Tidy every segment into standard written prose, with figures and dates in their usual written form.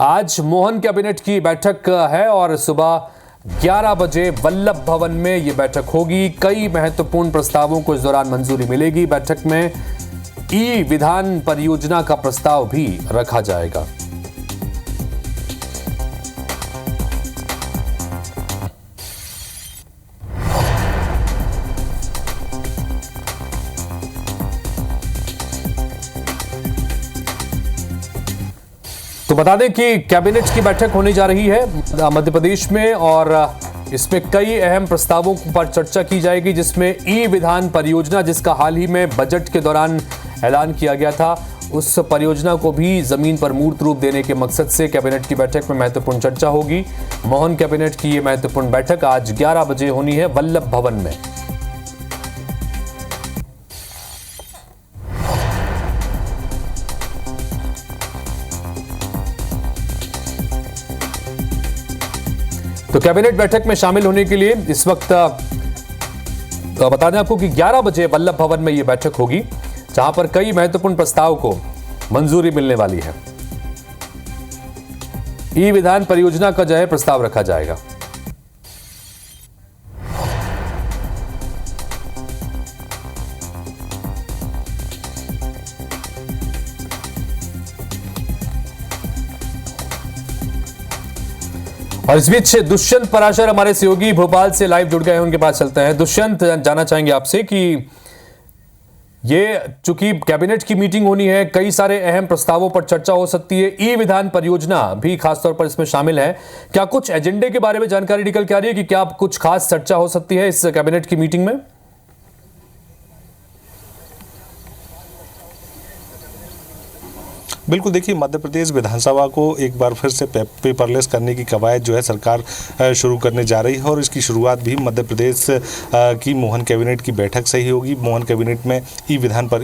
आज मोहन कैबिनेट की बैठक है और सुबह 11 बजे वल्लभ भवन में ये बैठक होगी। कई महत्वपूर्ण प्रस्तावों को इस दौरान मंजूरी मिलेगी। बैठक में ई विधान परियोजना का प्रस्ताव भी रखा जाएगा। तो बता दें कि कैबिनेट की बैठक होने जा रही है मध्य प्रदेश में और इसमें कई अहम प्रस्तावों पर चर्चा की जाएगी, जिसमें ई विधान परियोजना, जिसका हाल ही में बजट के दौरान ऐलान किया गया था, उस परियोजना को भी जमीन पर मूर्त रूप देने के मकसद से कैबिनेट की बैठक में महत्वपूर्ण चर्चा होगी। मोहन कैबिनेट की ये महत्वपूर्ण बैठक आज 11 बजे होनी है वल्लभ भवन में। तो कैबिनेट बैठक में शामिल होने के लिए इस वक्त बता दें आपको कि 11 बजे वल्लभ भवन में यह बैठक होगी, जहां पर कई महत्वपूर्ण प्रस्ताव को मंजूरी मिलने वाली है। ई विधान परियोजना का जो है प्रस्ताव रखा जाएगा। और इस बीच दुष्यंत पराशर हमारे सहयोगी भोपाल से लाइव जुड़ गए हैं, उनके पास चलते हैं। दुष्यंत, जानना चाहेंगे आपसे कि ये चूंकि कैबिनेट की मीटिंग होनी है, कई सारे अहम प्रस्तावों पर चर्चा हो सकती है, ई विधान परियोजना भी खासतौर पर इसमें शामिल है। क्या कुछ एजेंडे के बारे में जानकारी निकल के आ रही है कि क्या कुछ खास चर्चा हो सकती है इस कैबिनेट की मीटिंग में? बिल्कुल, देखिए, मध्य प्रदेश विधानसभा को एक बार फिर से पेपरलेस करने की कवायद जो है सरकार शुरू करने जा रही है और इसकी शुरुआत भी मध्य प्रदेश की मोहन कैबिनेट की बैठक से ही होगी। मोहन कैबिनेट में ई विधान पर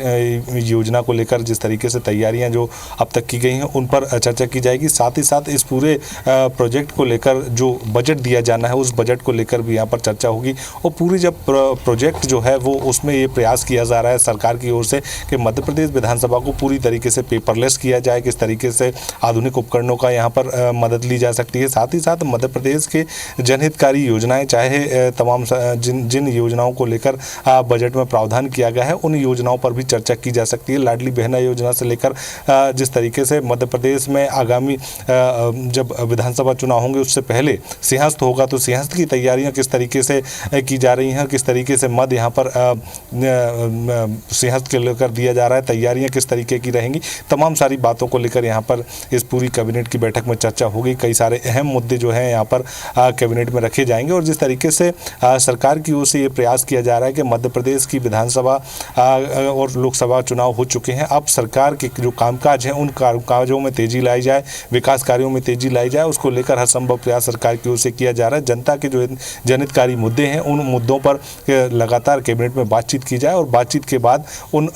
योजना को लेकर जिस तरीके से तैयारियां जो अब तक की गई हैं उन पर चर्चा की जाएगी। साथ ही साथ इस पूरे प्रोजेक्ट को लेकर जो बजट दिया जाना है उस बजट को लेकर भी यहाँ पर चर्चा होगी। और पूरी जब प्रोजेक्ट जो है वो उसमें ये प्रयास किया जा रहा है सरकार की ओर से कि मध्य प्रदेश विधानसभा को पूरी तरीके से पेपरलेस किया जाए, किस तरीके से आधुनिक उपकरणों का यहाँ पर मदद ली जा सकती है। साथ ही साथ मध्य प्रदेश के जनहितकारी योजनाएं, चाहे तमाम जिन योजनाओं को लेकर बजट में प्रावधान किया गया है उन योजनाओं पर भी चर्चा की जा सकती है। लाडली बहना योजना से लेकर जिस तरीके से मध्य प्रदेश में आगामी जब विधानसभा चुनाव होंगे उससे पहले सिंहस्थ होगा, तो सिंहस्थ की तैयारियां किस तरीके से की जा रही हैं, किस तरीके से मद यहाँ पर सिंहस्थ के लेकर दिया जा रहा है, तैयारियां किस तरीके की रहेंगी, तमाम सारी बातों को लेकर यहाँ पर इस पूरी कैबिनेट की बैठक में चर्चा होगी। कई सारे अहम मुद्दे जो हैं यहाँ पर कैबिनेट में रखे जाएंगे और जिस तरीके से सरकार की ओर से ये प्रयास किया जा रहा है कि मध्य प्रदेश की विधानसभा और लोकसभा चुनाव हो चुके हैं, अब सरकार के जो कामकाज हैं उन कामकाजों में तेजी लाई जाए, विकास कार्यों में तेजी लाई जाए, उसको लेकर हर संभव प्रयास सरकार की ओर से किया जा रहा है। जनता के जो जनहितकारी मुद्दे हैं उन मुद्दों पर लगातार कैबिनेट में बातचीत की जाए और बातचीत के बाद उन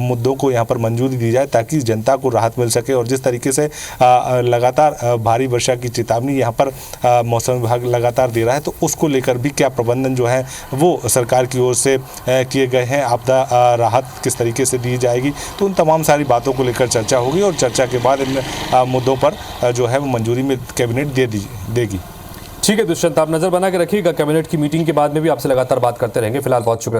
मुद्दों को यहाँ पर मंजूरी दी जाए ताकि जनता को राहत मिल सके। और जिस तरीके से लगातार भारी वर्षा की चेतावनी यहाँ पर मौसम विभाग लगातार दे रहा है, तो उसको लेकर भी क्या प्रबंधन जो है वो सरकार की ओर से किए गए हैं, आपदा राहत किस तरीके से दी जाएगी, तो उन तमाम सारी बातों को लेकर चर्चा होगी और चर्चा के बाद इन मुद्दों पर जो है वो मंजूरी में कैबिनेट देगी। ठीक है दुष्यंत, आप नजर बना के रखिएगा। कैबिनेट की मीटिंग के बाद में भी आपसे लगातार बात करते रहेंगे। फिलहाल बहुत शुक्रिया।